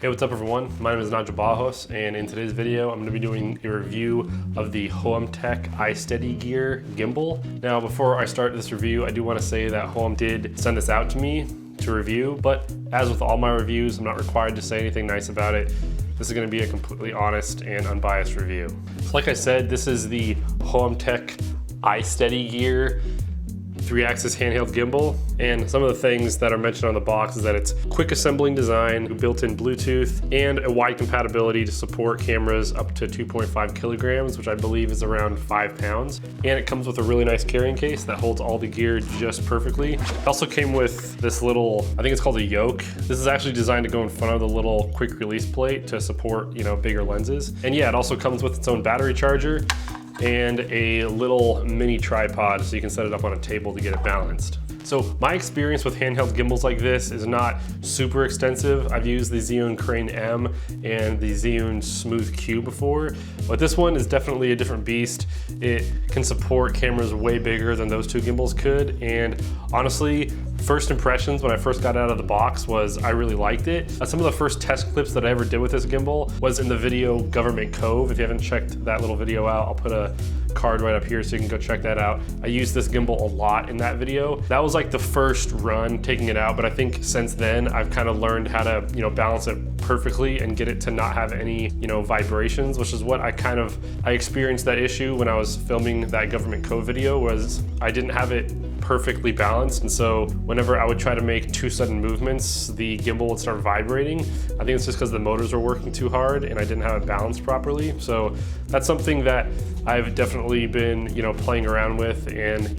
Hey, what's up everyone? My name is Najad, and in today's video, I'm gonna be doing a review of the Hohem iSteady gear gimbal. Now, before I start this review, I do wanna say that Hohem did send this out to me to review, but as with all my reviews, I'm not required to say anything nice about it. This is gonna be a completely honest and unbiased review. So like I said, this is the Hohem iSteady gear 3-axis handheld gimbal, and some of the things that are mentioned on the box is that it's quick assembling design, built-in Bluetooth, and a wide compatibility to support cameras up to 2.5 kilograms, which I believe is around 5 pounds. And it comes with a really nice carrying case that holds all the gear just perfectly. It also came with this little, I think it's called a yoke. This is actually designed to go in front of the little quick release plate to support, bigger lenses. And yeah, it also comes with its own battery charger and a little mini tripod so you can set it up on a table to get it balanced. So my experience with handheld gimbals like this is not super extensive. I've used the Zhiyun Crane M and the Zhiyun Smooth Q before, but this one is definitely a different beast. It can support cameras way bigger than those two gimbals could, and honestly, first impressions when I first got out of the box was I really liked it. Some of the first test clips that I ever did with this gimbal was in the video Government Cove. If you haven't checked that little video out, I'll put a card right up here so you can go check that out. I used this gimbal a lot in that video. That was like the first run taking it out, but I think since then I've kind of learned how to balance it perfectly and get it to not have any vibrations, which is what I experienced that issue when I was filming that Government Cove video. Was I didn't have it perfectly balanced, and so whenever I would try to make two sudden movements, the gimbal would start vibrating. I think it's just because the motors were working too hard and I didn't have it balanced properly. So that's something that I've definitely been playing around with and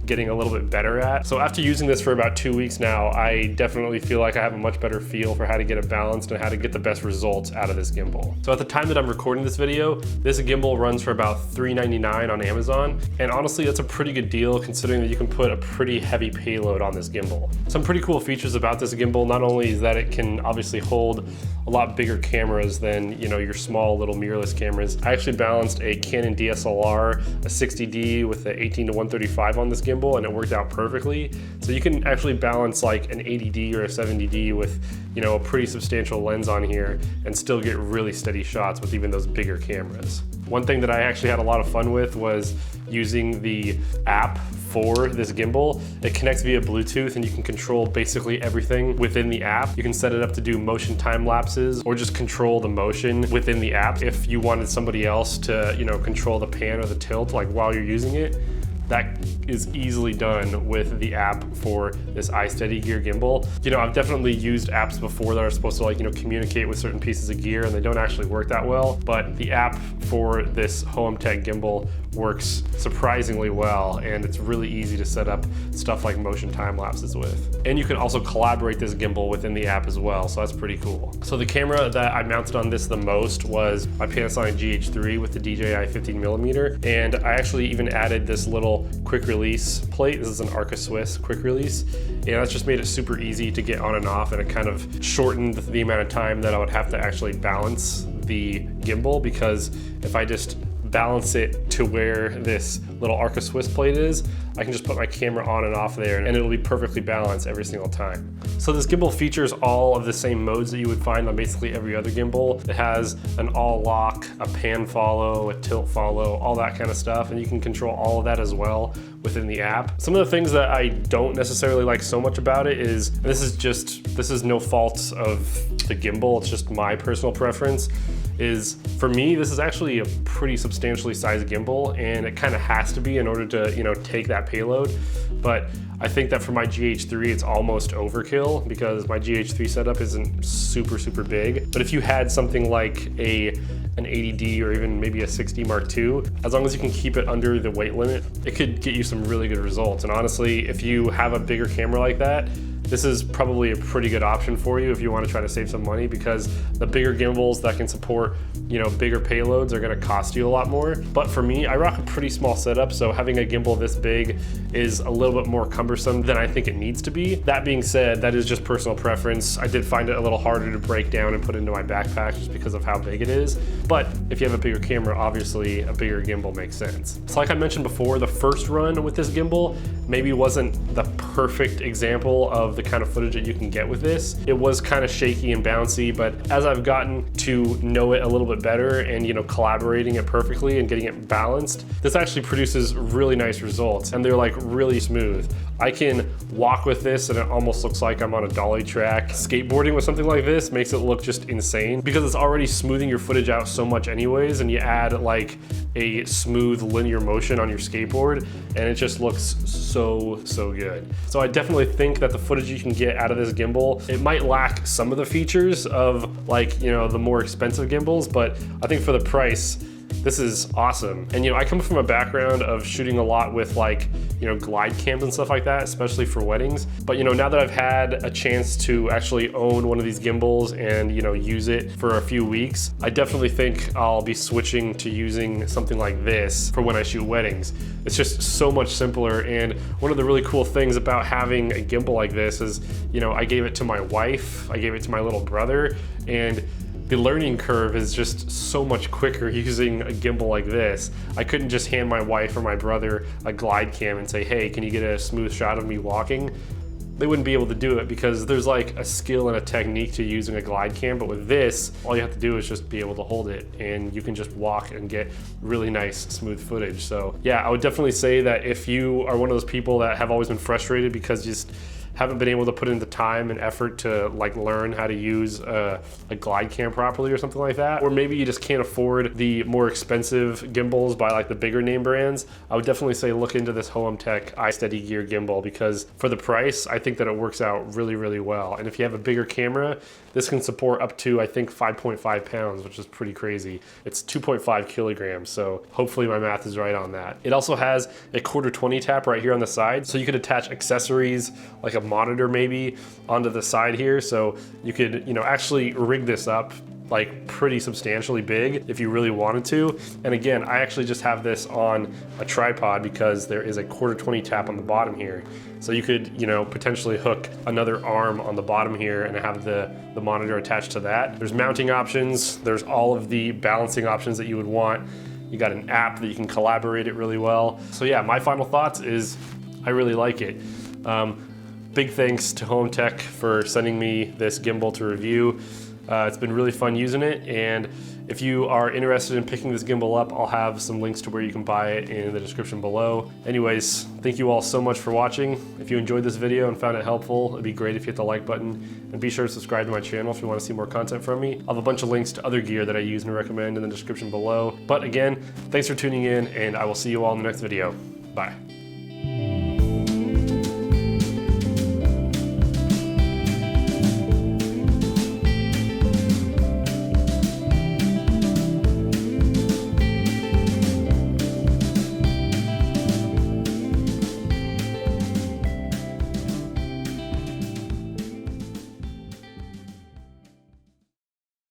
getting a little bit better at. So after using this for about 2 weeks now, I definitely feel like I have a much better feel for how to get it balanced and how to get the best results out of this gimbal. So at the time that I'm recording this video, this gimbal runs for about $3.99 on Amazon. And honestly, that's a pretty good deal considering that you can put a pretty heavy payload on this gimbal. Some pretty cool features about this gimbal, not only is that it can obviously hold a lot bigger cameras than your small little mirrorless cameras. I actually balanced a Canon DSLR, a 60D with the 18-135 on this gimbal, and it worked out perfectly. So you can actually balance like an 80D or a 70D with a pretty substantial lens on here and still get really steady shots with even those bigger cameras. One thing that I actually had a lot of fun with was using the app for this gimbal. It connects via Bluetooth and you can control basically everything within the app. You can set it up to do motion time lapses or just control the motion within the app. If you wanted somebody else to control the pan or the tilt like while you're using it, that is easily done with the app for this iSteady gear gimbal. I've definitely used apps before that are supposed to communicate with certain pieces of gear and they don't actually work that well, but the app for this Hohem gimbal works surprisingly well, and it's really easy to set up stuff like motion time lapses with. And you can also collaborate this gimbal within the app as well, so that's pretty cool. So the camera that I mounted on this the most was my Panasonic GH3 with the DJI 15mm, and I actually even added this little quick release plate. This is an Arca Swiss quick release, and that's just made it super easy to get on and off, and it kind of shortened the amount of time that I would have to actually balance the gimbal, because if I just balance it to where this little Arca Swiss plate is, I can just put my camera on and off there and it'll be perfectly balanced every single time. So this gimbal features all of the same modes that you would find on basically every other gimbal. It has an all lock, a pan follow, a tilt follow, all that kind of stuff, and you can control all of that as well within the app. Some of the things that I don't necessarily like so much about it is, and this is no fault of the gimbal, it's just my personal preference, is for me, this is actually a pretty substantially sized gimbal, and it kind of has to be in order to take that payload. But I think that for my GH3, it's almost overkill because my GH3 setup isn't super big. But if you had something like an 80D or even maybe a 60 Mark II, as long as you can keep it under the weight limit, it could get you some really good results. And honestly, if you have a bigger camera like that, this is probably a pretty good option for you if you want to try to save some money, because the bigger gimbals that can support bigger payloads are going to cost you a lot more. But for me, I rock a pretty small setup, so having a gimbal this big is a little bit more cumbersome than I think it needs to be. That being said, that is just personal preference. I did find it a little harder to break down and put into my backpack just because of how big it is. But if you have a bigger camera, obviously a bigger gimbal makes sense. So like I mentioned before, the first run with this gimbal maybe wasn't the perfect example of the kind of footage that you can get with this. It was kind of shaky and bouncy, but as I've gotten to know it a little bit better and, you know, collaborating it perfectly and getting it balanced, this actually produces really nice results, and they're like really smooth. I can walk with this and it almost looks like I'm on a dolly track. Skateboarding with something like this makes it look just insane because it's already smoothing your footage out so much anyways, and you add like a smooth linear motion on your skateboard and it just looks so good. So I definitely think that the footage you can get out of this gimbal, it might lack some of the features of, like, you know, the more expensive gimbals, but I think for the price, this is awesome. And, you know, I come from a background of shooting a lot with, like, you know, glide cams and stuff like that, especially for weddings. But, you know, now that I've had a chance to actually own one of these gimbals and, you know, use it for a few weeks, I definitely think I'll be switching to using something like this for when I shoot weddings. It's just so much simpler. And one of the really cool things about having a gimbal like this is, you know, I gave it to my wife, I gave it to my little brother, and the learning curve is just so much quicker using a gimbal like this. I couldn't just hand my wife or my brother a glide cam and say, hey, can you get a smooth shot of me walking? They wouldn't be able to do it because there's like a skill and a technique to using a glide cam, but with this, all you have to do is just be able to hold it and you can just walk and get really nice, smooth footage. So yeah, I would definitely say that if you are one of those people that have always been frustrated because you just haven't been able to put in the time and effort to like learn how to use a glide cam properly or something like that, or maybe you just can't afford the more expensive gimbals by like the bigger name brands, I would definitely say look into this Hohem Tech iSteady Gear gimbal, because for the price, I think that it works out really well. And if you have a bigger camera, this can support up to, I think, 5.5 pounds, which is pretty crazy. It's 2.5 kilograms, so hopefully my math is right on that. It also has a 1/4-20 tap right here on the side, so you could attach accessories like a monitor maybe onto the side here, so you could, you know, actually rig this up like pretty substantially big if you really wanted to. And again, I actually just have this on a tripod because there is a 1/4-20 tap on the bottom here. So you could, you know, potentially hook another arm on the bottom here and have the monitor attached to that. There's mounting options, there's all of the balancing options that you would want. You got an app that you can collaborate it really well. So yeah, my final thoughts is I really like it. Big thanks to Hohem Tech for sending me this gimbal to review. It's been really fun using it, and if you are interested in picking this gimbal up, I'll have some links to where you can buy it in the description below. Anyways, thank you all so much for watching. If you enjoyed this video and found it helpful, it'd be great if you hit the like button, and be sure to subscribe to my channel if you want to see more content from me. I'll have a bunch of links to other gear that I use and recommend in the description below. But again, thanks for tuning in, and I will see you all in the next video. Bye.